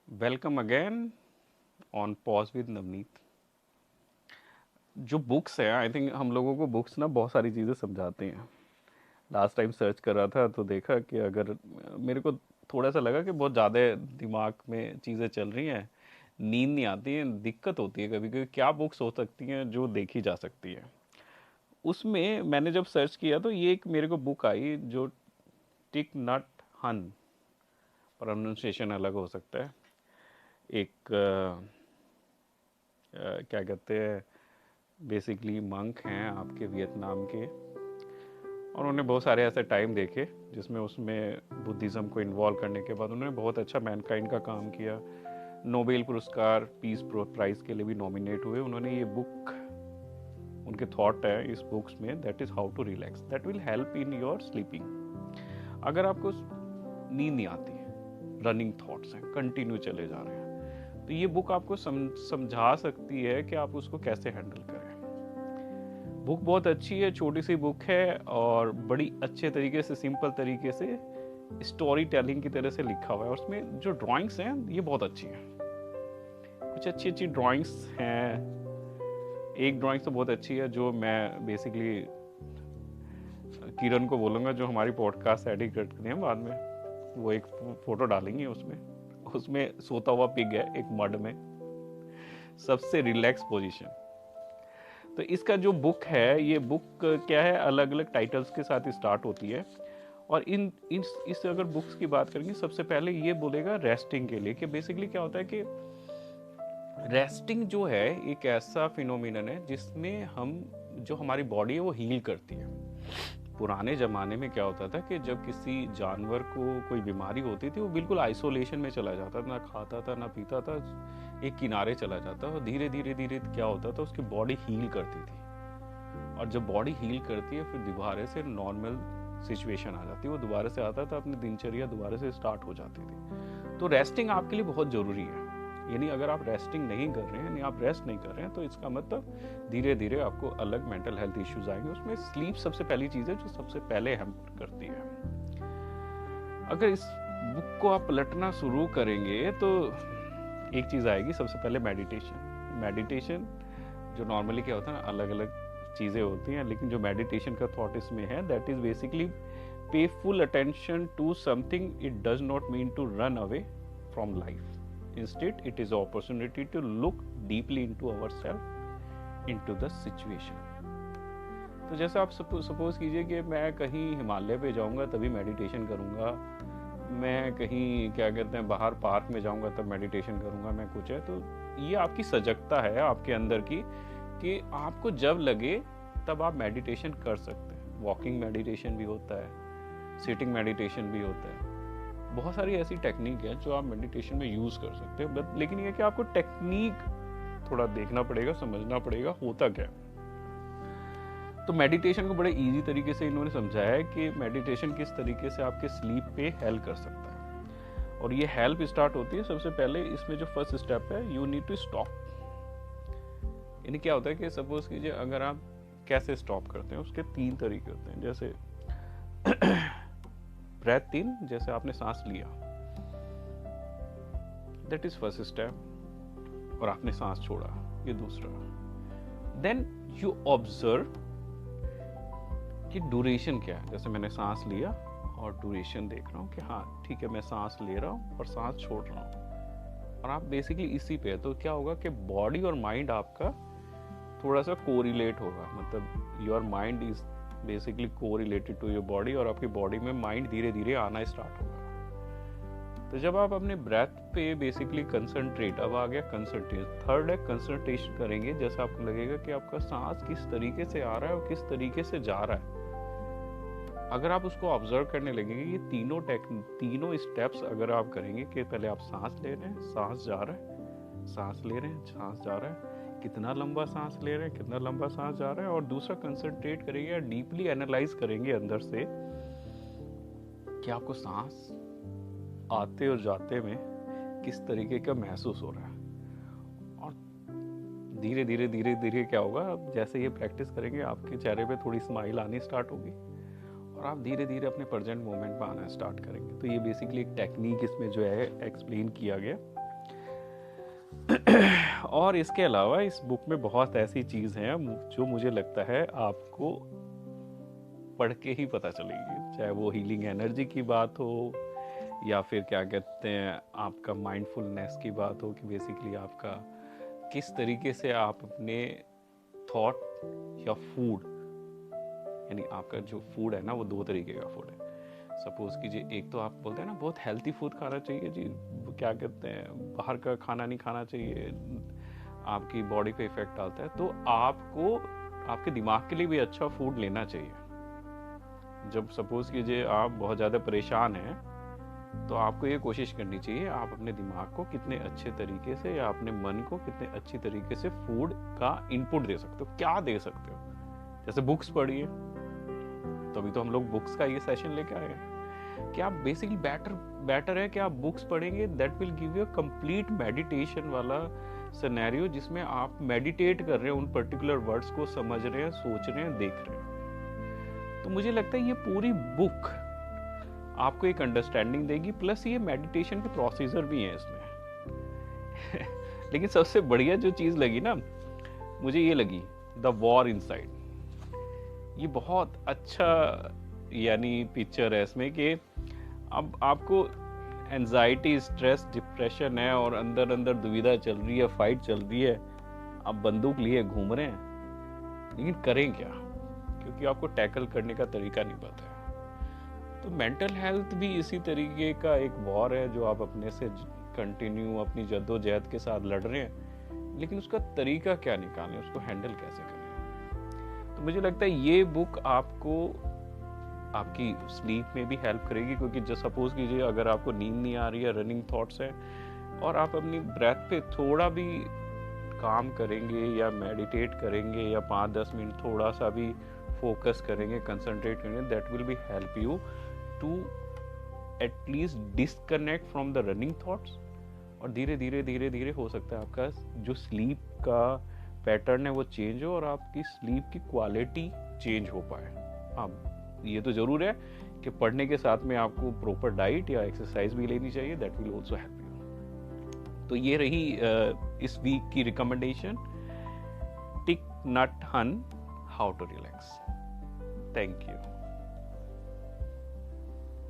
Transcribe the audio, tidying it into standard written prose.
Welcome again on pause with Navneet. जो books हैं, I think हम लोगों को बुक्स ना बहुत सारी चीज़ें समझाती हैं। लास्ट टाइम सर्च कर रहा था तो देखा कि अगर मेरे को थोड़ा सा लगा कि बहुत ज़्यादा दिमाग में चीज़ें चल रही हैं, नींद नहीं आती है, दिक्कत होती है कभी कभी। क्या बुक्स हो सकती हैं जो देखी जा सकती है? उसमें मैंने जब सर्च किया तो ये एक मेरे को बुक आई जो टिक नट हन, प्रोनाउंसिएशन अलग हो सकता है। एक क्या कहते हैं, बेसिकली मंक हैं आपके वियतनाम के, और उन्होंने बहुत सारे ऐसे टाइम देखे जिसमें उसमें बुद्धिज़्म को इन्वॉल्व करने के बाद उन्होंने बहुत अच्छा मैनकाइंड का काम किया। नोबेल पुरस्कार पीस प्राइज़ के लिए भी नॉमिनेट हुए। उन्होंने ये बुक, उनके थॉट है इस बुक्स में, that is how to relax that will help in your sleeping. अगर आपको नींद नहीं आती, रनिंग थॉट्स हैं, कंटिन्यू चले जा रहे हैं, तो ये बुक आपको समझा सकती है कि आप उसको कैसे हैंडल करें। बुक बहुत अच्छी है, छोटी सी बुक है और बड़ी अच्छे तरीके से, सिंपल तरीके से स्टोरी टेलिंग की तरह से लिखा हुआ है। और उसमें जो ड्राइंग्स हैं ये बहुत अच्छी हैं, कुछ अच्छी अच्छी ड्राइंग्स हैं। एक ड्राइंग तो बहुत अच्छी है जो मैं बेसिकली किरण को बोलूँगा, जो हमारी पॉडकास्ट एडिट करते हैं बाद में, वो एक फ़ोटो डालेंगे उसमें। उसमें सोता हुआ पिग है एक मड में, सबसे रिलैक्स पोजीशन। तो इसका जो बुक है, ये बुक क्या है, अलग अलग टाइटल्स के साथ स्टार्ट होती है। और इस अगर बुक्स की बात करेंगे, सबसे पहले ये बोलेगा रेस्टिंग के लिए, कि बेसिकली क्या होता है कि रेस्टिंग जो है एक ऐसा फिनोमिनन है जिसमें हम, जो हमारी बॉडी है वो हील करती है। पुराने ज़माने में क्या होता था कि जब किसी जानवर को कोई बीमारी होती थी, वो बिल्कुल आइसोलेशन में चला जाता था, ना खाता था ना पीता था, एक किनारे चला जाता, और धीरे धीरे धीरे क्या होता था, उसकी बॉडी हील करती थी। और जब बॉडी हील करती है फिर दोबारा से नॉर्मल सिचुएशन आ जाती है, वो दोबारा से आता था, अपनी दिनचर्या दोबारा से स्टार्ट हो जाती थी। तो रेस्टिंग आपके लिए बहुत ज़रूरी है। यानी अगर आप रेस्टिंग नहीं कर रहे हैं, यानी आप रेस्ट नहीं कर रहे हैं, तो इसका मतलब धीरे धीरे आपको अलग मेंटल हेल्थ इश्यूज आएंगे। उसमें स्लीप सबसे पहली चीज़ है जो सबसे पहले हैम्पर करती है। अगर इस बुक को आप पलटना शुरू करेंगे तो एक चीज़ आएगी, सबसे पहले मेडिटेशन। मेडिटेशन जो नॉर्मली क्या होता है ना, अलग अलग चीज़ें होती हैं, लेकिन जो मेडिटेशन का थॉट इसमें है, that is basically pay full attention to something. It does not mean to run away from life, instead it is opportunity to look deeply into ourself, into the situation. तो जैसे आप suppose कीजिए कि मैं कहीं हिमालय पे जाऊंगा तभी मेडिटेशन करूंगा, मैं कहीं क्या कहते हैं बाहर पार्क में जाऊंगा तब मेडिटेशन करूंगा, मैं कुछ है, तो ये आपकी सजगता है आपके अंदर की, कि आपको जब लगे तब आप मेडिटेशन कर सकते हैं। वॉकिंग मेडिटेशन भी होता है, सिटिंग मेडिटेशन भी होता है, बहुत सारी ऐसी टेक्निक है जो आप मेडिटेशन में यूज़ कर सकते हैं। बट लेकिन ये कि आपको टेक्निक थोड़ा देखना पड़ेगा, समझना पड़ेगा होता क्या है। तो मेडिटेशन को बड़े इजी तरीके से इन्होंने समझाया है कि मेडिटेशन किस तरीके से आपके स्लीप पे हेल्प कर सकता है। और ये हेल्प स्टार्ट होती है सबसे पहले, इसमें जो फर्स्ट स्टेप है, यू नीड टू स्टॉप। यानी क्या होता है कि सपोज कीजिए, अगर आप कैसे स्टॉप करते हैं, उसके 3 तरीके होते हैं। जैसे ब्रेथ इन, जैसे आपने सांस लिया, दैट इज फर्स्ट स्टेप, और आपने सांस छोड़ा, ये दूसरा। देन यू ऑब्जर्व कि ड्यूरेशन क्या है। जैसे मैंने सांस लिया और ड्यूरेशन देख रहा हूँ कि हाँ ठीक है, मैं सांस ले रहा हूँ और सांस छोड़ रहा हूँ, और आप बेसिकली इसी पे है। तो क्या होगा कि बॉडी और माइंड आपका थोड़ा सा कोरिलेट होगा, मतलब your mind is basically correlated to your body, और आपकी बॉडी में माइंड धीरे धीरे आना स्टार्ट होगा। तो जब आप अपने ब्रेथ पे बेसिकली कंसंट्रेट, अब आ गया कंसंट्रेट, थर्ड है कंसंट्रेशन करेंगे, जैसे आपको लगेगा कि आपका सांस किस तरीके से आ रहा है और किस तरीके से जा रहा है। अगर आप उसको ऑब्जर्व करने लगेंगे, ये तीनों स्टेप्स अगर आप करेंगे, कि पहले आप सांस ले रहे हैं, सांस जा रहा है, सांस ले रहे हैं, सांस जा रहा है, कितना लंबा सांस ले रहे हैं, कितना लंबा सांस जा रहा है। और दूसरा कंसंट्रेट करेंगे या डीपली एनालाइज करेंगे अंदर से कि आपको सांस आते और जाते में किस तरीके का महसूस हो रहा है। और धीरे धीरे धीरे धीरे क्या होगा, अब जैसे ये प्रैक्टिस करेंगे, आपके चेहरे पे थोड़ी स्माइल आनी स्टार्ट होगी, और आप धीरे धीरे अपने प्रेजेंट मोमेंट में आना स्टार्ट करेंगे। तो ये बेसिकली एक टेक्निक इसमें जो है एक्सप्लेन किया गया। और इसके अलावा इस बुक में बहुत ऐसी चीज़ हैं जो मुझे लगता है आपको पढ़ के ही पता चलेगी, चाहे वो हीलिंग एनर्जी की बात हो या फिर क्या कहते हैं आपका माइंडफुलनेस की बात हो, कि बेसिकली आपका किस तरीके से आप अपने थॉट या फूड, यानी आपका जो फूड है ना वो दो तरीके का फूड है। सपोज कीजिए एक तो आप बोलते हैं ना बहुत हेल्थी फूड खाना चाहिए जी, क्या कहते हैं बाहर का खाना नहीं खाना चाहिए, आपकी बॉडी पे इफेक्ट डालता है, तो आपको आपके दिमाग के लिए भी अच्छा फूड लेना चाहिए। जब सपोज कीजिए आप बहुत ज़्यादा परेशान हैं तो आपको ये कोशिश करनी चाहिए आप अपने दिमाग को कितने अच्छे तरीके से या अपने मन को कितने अच्छी तरीके से फूड का इनपुट दे सकते हो, क्या दे सकते हो। जैसे बुक्स पढ़िए, तो अभी तो हम लोग बुक्स का ये सेशन लेके आए हैं कि आप बेसिकली बेटर है कि आप बुक्स पढ़ेंगे, that will give you complete meditation वाला सिनेरियो, जिसमें आप मेडिटेट कर रहे हैं, उन पर्टिकुलर वर्ड्स को समझ रहे हैं, सोच रहे हैं, देख रहे हैं। तो मुझे लगता है ये पूरी बुक आपको एक अंडरस्टैंडिंग देगी, प्लस ये मेडिटेशन के प्रोसीजर भी हैं इसमें। लेकिन सबसे बढ़िया जो चीज लगी ना मुझे ये लगी, द वॉर इनसाइड। ये बहुत अच्छा यानी पिक्चर है इसमें कि अब आपको एंजाइटी, स्ट्रेस, डिप्रेशन है और अंदर अंदर दुविधा चल रही है, फाइट चल रही है, आप बंदूक लिए घूम रहे हैं, लेकिन करें क्या, क्योंकि आपको टैकल करने का तरीका नहीं पता है। तो मेंटल हेल्थ भी इसी तरीके का एक वॉर है जो आप अपने से कंटिन्यू अपनी जद्दोजहद के साथ लड़ रहे हैं, लेकिन उसका तरीका क्या निकालें, उसको हैंडल कैसे करें। तो मुझे लगता है ये बुक आपको आपकी स्लीप में भी हेल्प करेगी, क्योंकि जो सपोज कीजिए अगर आपको नींद नहीं आ रही है, रनिंग थॉट्स है, और आप अपनी ब्रेथ पे थोड़ा भी काम करेंगे या मेडिटेट करेंगे या 5-10 मिनट थोड़ा सा भी फोकस करेंगे, कंसंट्रेट करेंगे, that will be help you to at least disconnect from the running thoughts. और धीरे धीरे धीरे धीरे हो सकता है आपका जो स्लीप का पैटर्न है वो चेंज हो और आपकी स्लीप की क्वालिटी चेंज हो पाए। हाँ, ये तो जरूर है कि पढ़ने के साथ में आपको प्रॉपर डाइट या एक्सरसाइज भी लेनी चाहिए, that will also help you. तो ये रही इस वीक की रिकमेंडेशन, टिक नट हन, how to relax. Thank you.